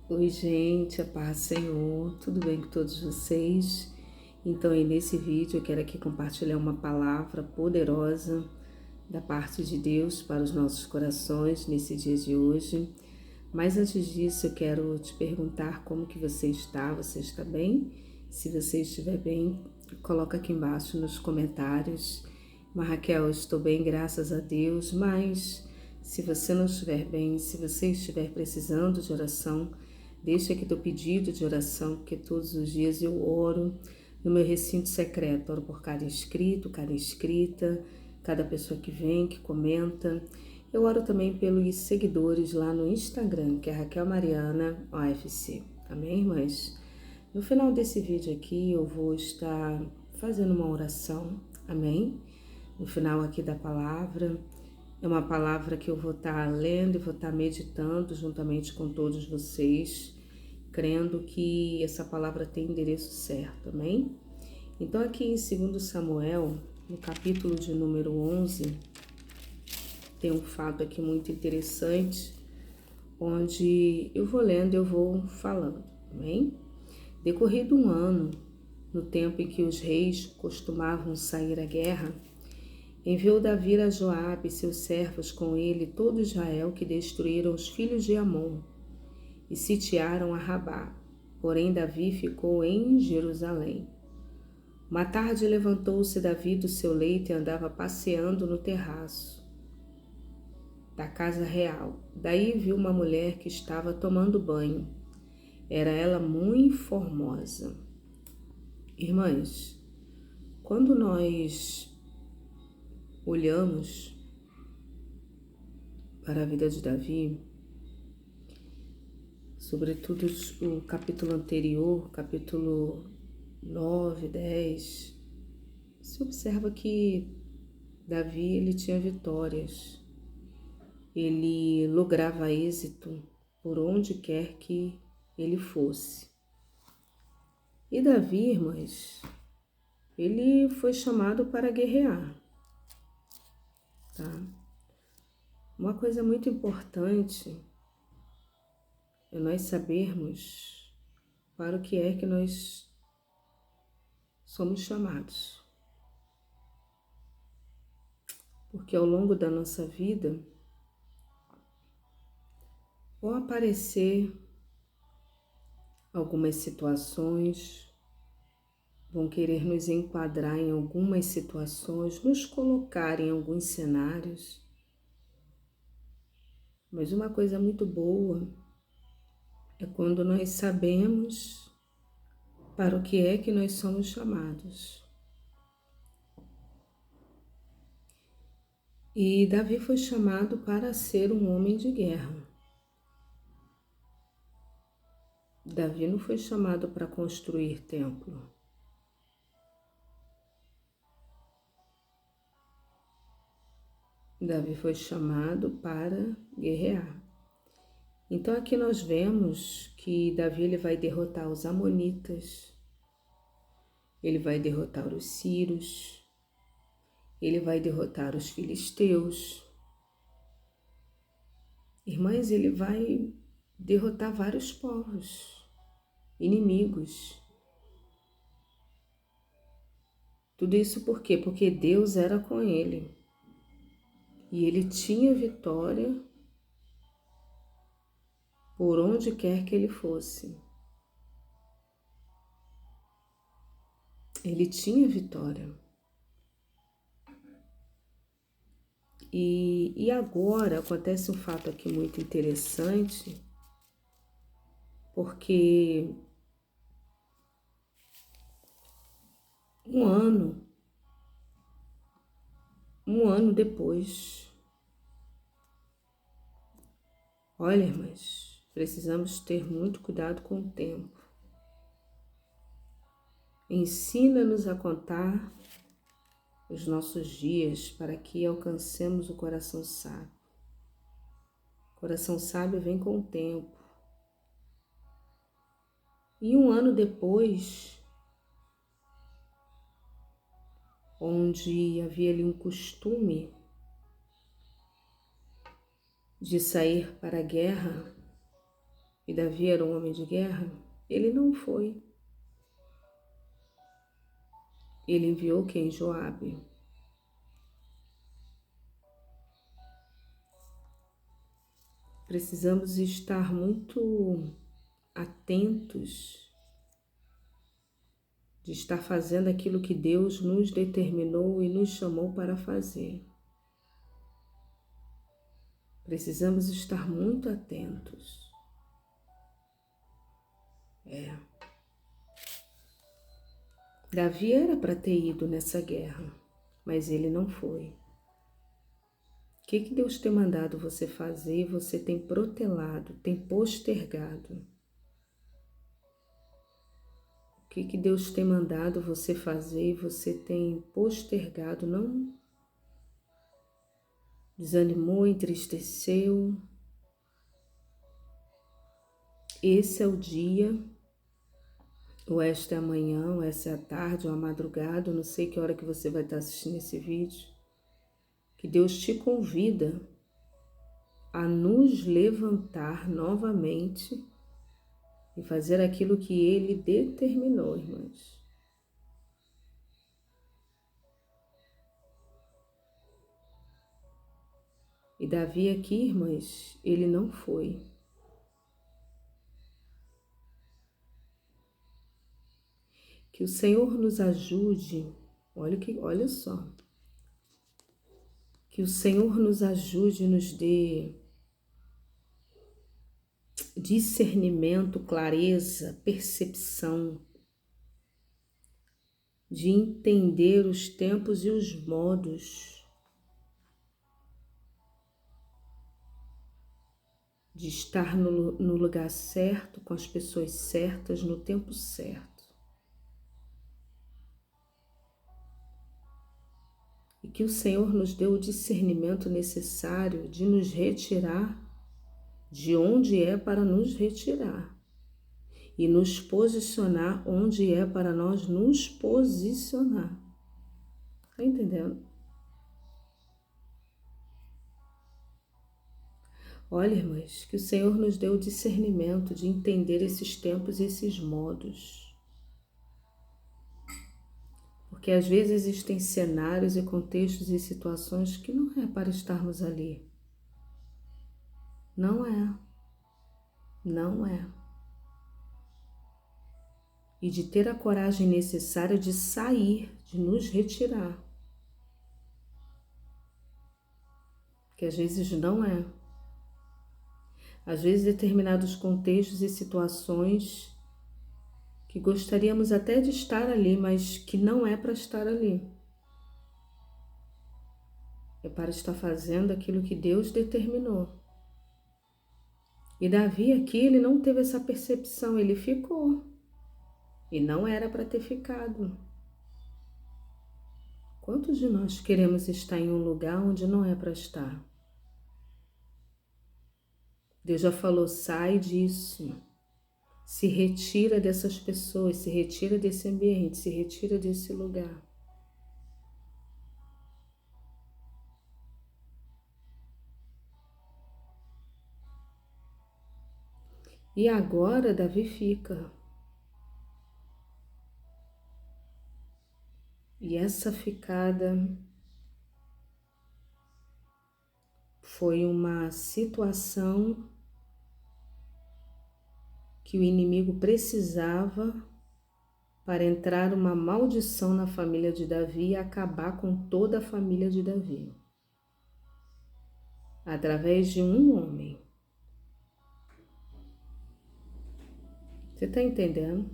Oi, gente, a paz do Senhor, tudo bem com todos vocês? Então, aí nesse vídeo eu quero aqui compartilhar uma palavra poderosa da parte de Deus para os nossos corações nesse dia de hoje. Mas antes disso, eu quero te perguntar como que você está bem? Se você estiver bem, coloca aqui embaixo nos comentários. Mas Raquel, eu estou bem, graças a Deus, mas se você não estiver bem, se você estiver precisando de oração, deixa aqui teu pedido de oração, porque todos os dias eu oro no meu recinto secreto, oro por cada inscrito, cada inscrita, cada pessoa que vem, que comenta. Eu oro também pelos seguidores lá no Instagram, que é Raquel Mariana OFC. Amém, irmãs? No final desse vídeo aqui eu vou estar fazendo uma oração, amém? No final aqui da palavra, é uma palavra que eu vou estar lendo e vou estar meditando juntamente com todos vocês, crendo que essa palavra tem endereço certo, amém? Então aqui em 2 Samuel, no capítulo de número 11, tem um fato aqui muito interessante, onde eu vou lendo e eu vou falando, amém? Decorrido um ano, no tempo em que os reis costumavam sair à guerra, enviou Davi a Joabe e seus servos com ele todo Israel, que destruíram os filhos de Amon e sitiaram a Rabá. Porém Davi ficou em Jerusalém. Uma tarde levantou-se Davi do seu leito e andava passeando no terraço da casa real. Daí viu uma mulher que estava tomando banho. Era ela muito formosa. Irmãs, quando nós olhamos para a vida de Davi, sobretudo o capítulo anterior, capítulo 9, 10, se observa que Davi ele tinha vitórias, ele lograva êxito por onde quer que ele fosse. E Davi, irmãs, ele foi chamado para guerrear, tá? Uma coisa muito importante é nós sabermos para o que é que nós somos chamados. Porque ao longo da nossa vida vão aparecer algumas situações, vão querer nos enquadrar em algumas situações, nos colocar em alguns cenários. Mas uma coisa muito boa é quando nós sabemos para o que é que nós somos chamados. E Davi foi chamado para ser um homem de guerra. Davi não foi chamado para construir templo. Davi foi chamado para guerrear. Então aqui nós vemos que Davi ele vai derrotar os amonitas, ele vai derrotar os sírios, ele vai derrotar os filisteus. Irmãs, ele vai derrotar vários povos, inimigos. Tudo isso por quê? Porque Deus era com ele. E ele tinha vitória por onde quer que ele fosse. Ele tinha vitória. E agora acontece um fato aqui muito interessante, porque um ano depois, olha, irmãs, precisamos ter muito cuidado com o tempo. Ensina-nos a contar os nossos dias para que alcancemos o coração sábio. O coração sábio vem com o tempo. E um ano depois, onde havia ali um costume de sair para a guerra, E Davi era um homem de guerra? Ele não foi. Ele enviou quem? Joabe. Precisamos estar muito atentos de estar fazendo aquilo que Deus nos determinou e nos chamou para fazer. Precisamos estar muito atentos. Davi era para ter ido nessa guerra, mas ele não foi. O que Deus tem mandado você fazer e você tem protelado, tem postergado? O que Deus tem mandado você fazer e você tem postergado, não desanimou, entristeceu? Esse é o dia, ou esta é a manhã, ou essa é a tarde, ou a madrugada, eu não sei que hora que você vai estar assistindo esse vídeo, que Deus te convida a nos levantar novamente e fazer aquilo que Ele determinou, irmãs. E Davi aqui, irmãs, ele não foi. Que o Senhor nos ajude, olha só, que o Senhor nos ajude e nos dê discernimento, clareza, percepção, de entender os tempos e os modos, de estar no lugar certo, com as pessoas certas, no tempo certo. E que o Senhor nos dê o discernimento necessário de nos retirar de onde é para nos retirar e nos posicionar onde é para nós nos posicionar. Tá entendendo? Olha, irmãs, que o Senhor nos dê o discernimento de entender esses tempos e esses modos. Porque às vezes existem cenários e contextos e situações que não é para estarmos ali. Não é. Não é. E de ter a coragem necessária de sair, de nos retirar. Que às vezes não é. Às vezes determinados contextos e situações que gostaríamos até de estar ali, mas que não é para estar ali. É para estar fazendo aquilo que Deus determinou. E Davi aqui, ele não teve essa percepção, ele ficou. E não era para ter ficado. Quantos de nós queremos estar em um lugar onde não é para estar? Deus já falou, sai disso. Se retira dessas pessoas, se retira desse ambiente, se retira desse lugar. E agora Davi fica. E essa ficada foi uma situação que o inimigo precisava para entrar uma maldição na família de Davi e acabar com toda a família de Davi. Através de um homem. Você está entendendo?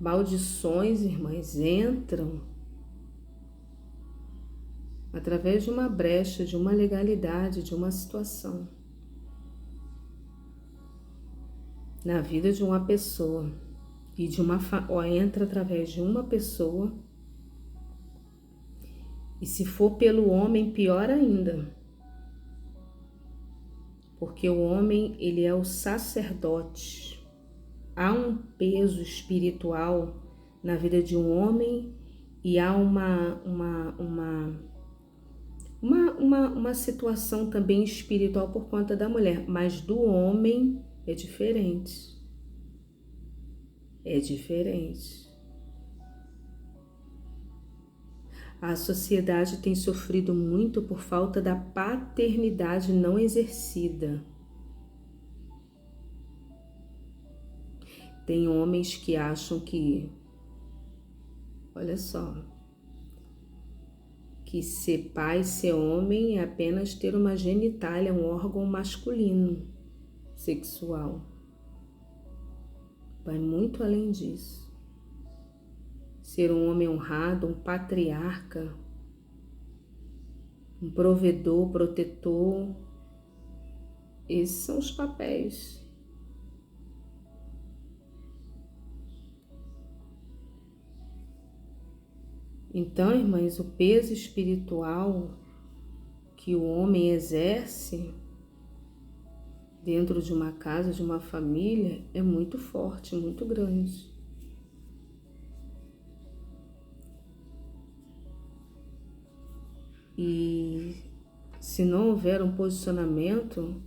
Maldições, irmãs, entram através de uma brecha, de uma legalidade, de uma situação na vida de uma pessoa e de entra através de uma pessoa, e se for pelo homem, pior ainda, porque o homem, ele é o sacerdote. Há um peso espiritual na vida de um homem e há uma uma situação também espiritual por conta da mulher, mas do homem é diferente. É diferente. A sociedade tem sofrido muito por falta da paternidade não exercida. Tem homens que acham que, olha só, que ser pai, ser homem é apenas ter uma genitália, um órgão masculino, sexual. Vai muito além disso. Ser um homem honrado, um patriarca, um provedor, protetor, esses são os papéis. Então, irmãs, o peso espiritual que o homem exerce dentro de uma casa, de uma família, é muito forte, muito grande. E se não houver um posicionamento,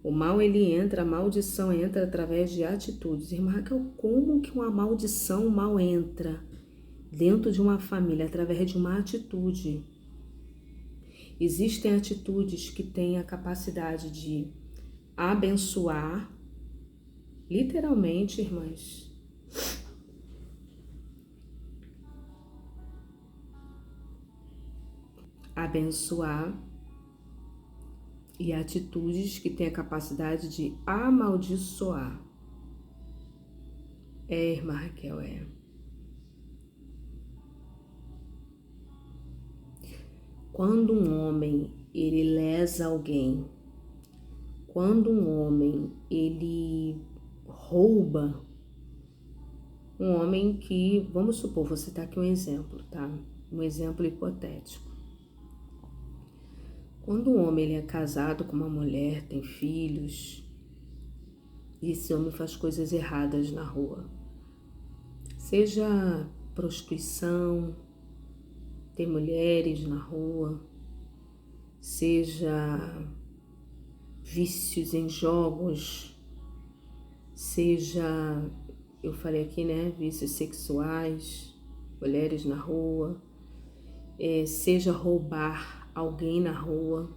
o mal ele entra, a maldição entra através de atitudes. Irmã Raquel, como que uma maldição, o mal entra dentro de uma família? Através de uma atitude. Existem atitudes que têm a capacidade de abençoar, literalmente, irmãs. Abençoar, e atitudes que têm a capacidade de amaldiçoar. Irmã Raquel, Quando um homem, ele lesa alguém, quando um homem, ele rouba, um homem que, vamos supor, vou citar aqui um exemplo, tá? Um exemplo hipotético. Quando um homem ele é casado com uma mulher, tem filhos, e esse homem faz coisas erradas na rua, seja prostituição, tem mulheres na rua, seja vícios em jogos, seja, eu falei aqui, né, vícios sexuais, mulheres na rua, seja roubar alguém na rua,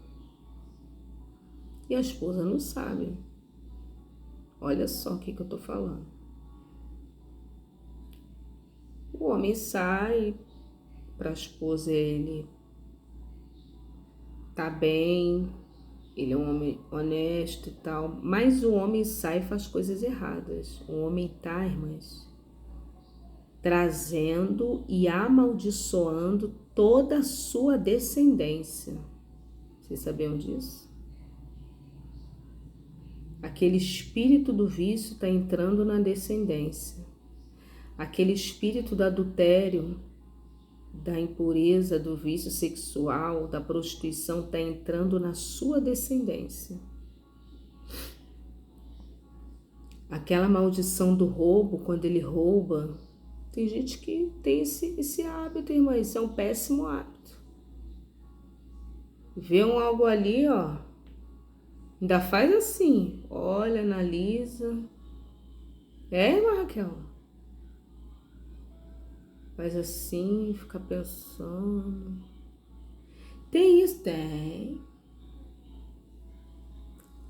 e a esposa não sabe. Olha só o que eu tô falando. O homem sai, para a esposa ele tá bem, ele é um homem honesto e tal, mas o homem sai e faz coisas erradas. O homem tá, irmãs, trazendo e amaldiçoando toda a sua descendência. Vocês sabiam disso? Aquele espírito do vício está entrando na descendência. Aquele espírito do adultério, da impureza, do vício sexual, da prostituição está entrando na sua descendência. Aquela maldição do roubo, quando ele rouba, tem gente que tem esse hábito, irmã, isso é um péssimo hábito. Vê algo ali, ó, ainda faz assim, olha, analisa. Irmã Raquel? Faz assim, fica pensando. Tem isso? Tem.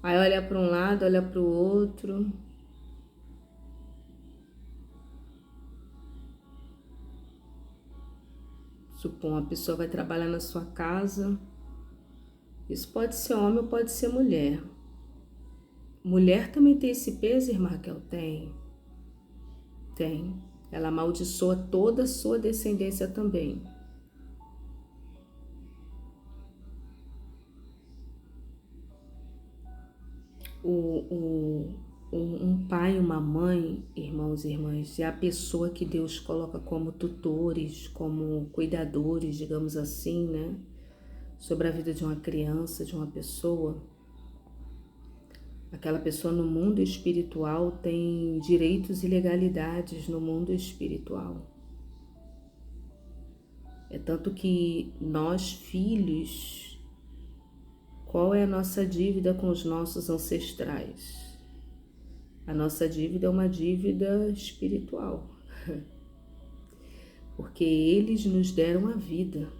Aí olha para um lado, olha para o outro. Supom, a pessoa vai trabalhar na sua casa. Isso pode ser homem ou pode ser mulher. Mulher também tem esse peso, irmã Raquel? Tem. Tem. Ela amaldiçoa toda a sua descendência também. Um pai, uma mãe, irmãos e irmãs, é a pessoa que Deus coloca como tutores, como cuidadores, digamos assim, né? Sobre a vida de uma criança, de uma pessoa. Aquela pessoa no mundo espiritual tem direitos e legalidades no mundo espiritual. É Tanto que nós, filhos, qual é a nossa dívida com os nossos ancestrais? A nossa dívida é uma dívida espiritual, porque eles nos deram a vida.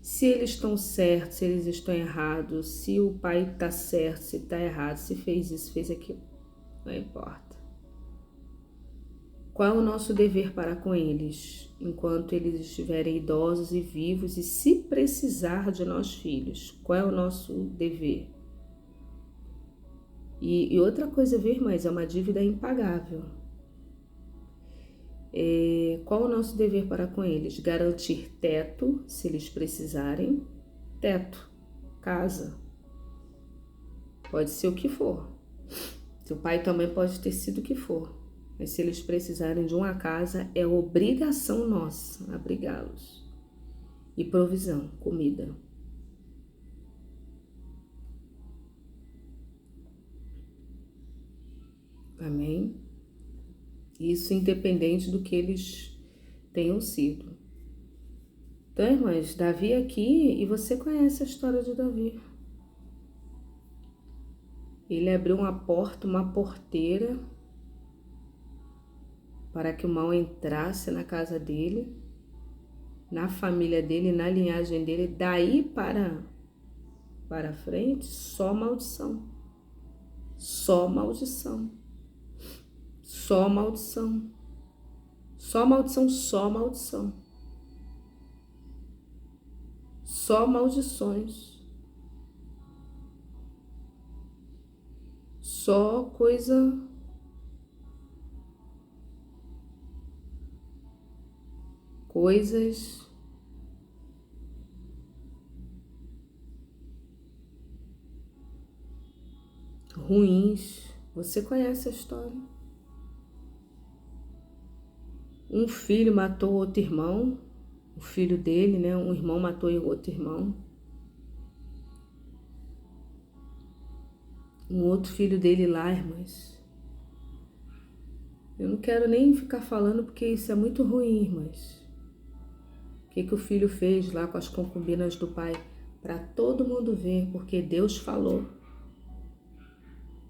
Se eles estão certos, se eles estão errados, se o pai está certo, se está errado, se fez isso, fez aquilo, não importa. Qual é o nosso dever para com eles, enquanto eles estiverem idosos e vivos, e se precisar de nós filhos? Qual é o nosso dever? E outra coisa, viu, irmãs, é uma dívida impagável. Qual o nosso dever para com eles? Garantir teto, se eles precisarem. Teto, casa, pode ser o que for. Seu pai também pode ter sido o que for. Mas se eles precisarem de uma casa, é obrigação nossa abrigá-los. E provisão, comida. Amém? Isso independente do que eles tenham sido. Então, irmãs, Davi aqui, e você conhece a história de Davi. Ele abriu uma porta, uma porteira, para que o mal entrasse na casa dele, na família dele, na linhagem dele. Daí para frente, só maldição. Só maldição. Só maldição. Só maldição, só maldição. Só maldições. Só coisa coisas ruins. Você conhece a história? Um filho matou outro irmão, o filho dele, né? Um irmão matou outro irmão. Um outro filho dele lá, irmãs. Eu não quero nem ficar falando porque isso é muito ruim, irmãs. O que o filho fez lá com as concubinas do pai? Para todo mundo ver, porque Deus falou.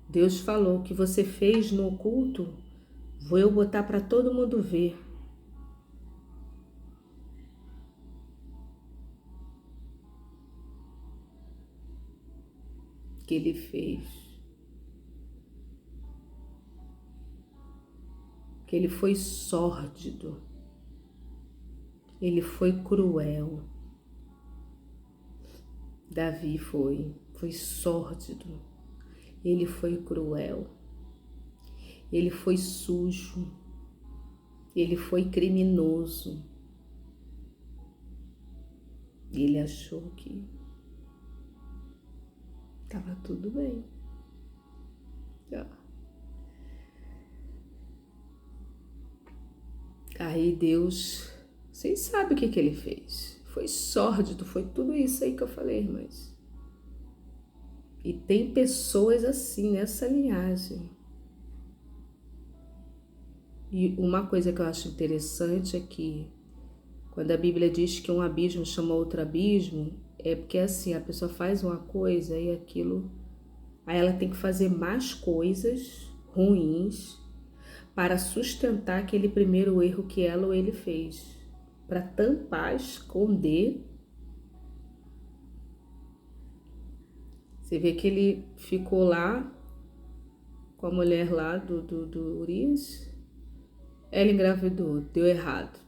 Deus falou que você fez no oculto, vou eu botar para todo mundo ver. Que ele fez. Que ele foi sórdido. Ele foi cruel. Davi foi sórdido. Ele foi cruel. Ele foi sujo. Ele foi criminoso. Ele achou que estava tudo bem. Aí Deus, vocês sabem o que ele fez. Foi sórdido, foi tudo isso aí que eu falei, irmãs. E tem pessoas assim, nessa linhagem. E uma coisa que eu acho interessante é que quando a Bíblia diz que um abismo chama outro abismo, é porque assim, a pessoa faz uma coisa e aquilo, aí ela tem que fazer mais coisas ruins para sustentar aquele primeiro erro que ela ou ele fez, para tampar, esconder. Você vê que ele ficou lá com a mulher lá do Urias, ela engravidou, deu errado.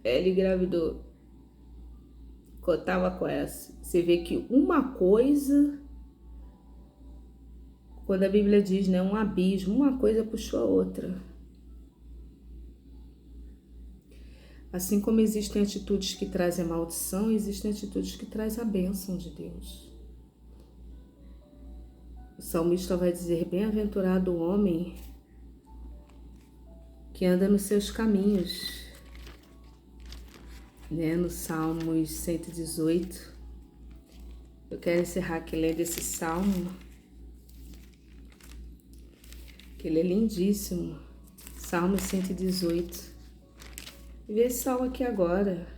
Ela engravidou, tava com essa. Você vê que uma coisa, quando a Bíblia diz, né, um abismo, uma coisa puxou a outra. Assim como existem atitudes que trazem a maldição, existem atitudes que trazem a bênção de Deus. O salmista vai dizer, bem-aventurado o homem que anda nos seus caminhos, né? No Salmos 118. Eu quero encerrar aqui lendo esse salmo, que ele é lindíssimo. Salmo 118. Vê esse salmo aqui agora.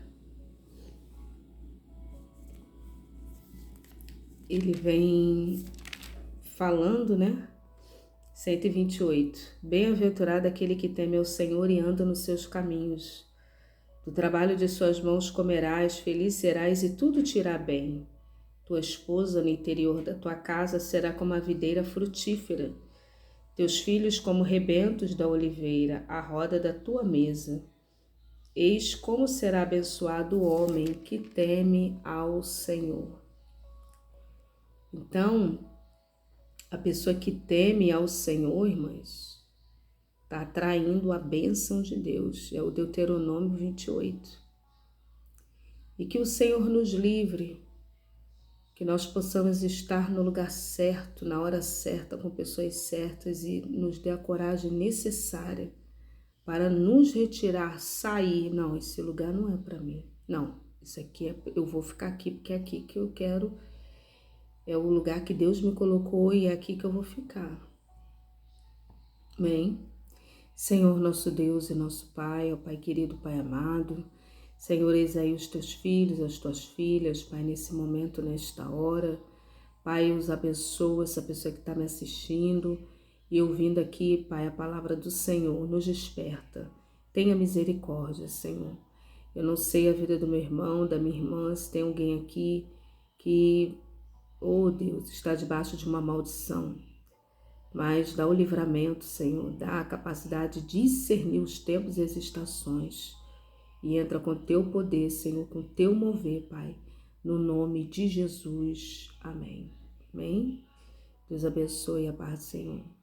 Ele vem falando, né? 128. Bem-aventurado aquele que teme ao Senhor e anda nos seus caminhos. Do trabalho de suas mãos comerás, feliz serás e tudo te irá bem. Tua esposa no interior da tua casa será como a videira frutífera. Teus filhos como rebentos da oliveira, à roda da tua mesa. Eis como será abençoado o homem que teme ao Senhor. Então, a pessoa que teme ao Senhor, irmãs, está atraindo a bênção de Deus. É o Deuteronômio 28. E que o Senhor nos livre, que nós possamos estar no lugar certo, na hora certa, com pessoas certas e nos dê a coragem necessária para nos retirar, sair. Não, esse lugar não é para mim. Não, isso aqui eu vou ficar aqui porque é aqui que eu quero. É o lugar que Deus me colocou e é aqui que eu vou ficar. Amém? Senhor, nosso Deus e nosso Pai, ó Pai querido, Pai amado, Senhor, eis aí os teus filhos, as tuas filhas, Pai, nesse momento, nesta hora. Pai, os abençoa, essa pessoa que está me assistindo e ouvindo aqui, Pai, a palavra do Senhor, nos desperta. Tenha misericórdia, Senhor. Eu não sei a vida do meu irmão, da minha irmã, se tem alguém aqui que, oh Deus, está debaixo de uma maldição. Mas dá o livramento, Senhor, dá a capacidade de discernir os tempos e as estações. E entra com teu poder, Senhor, com teu mover, Pai, no nome de Jesus. Amém. Amém? Deus abençoe a paz do Senhor.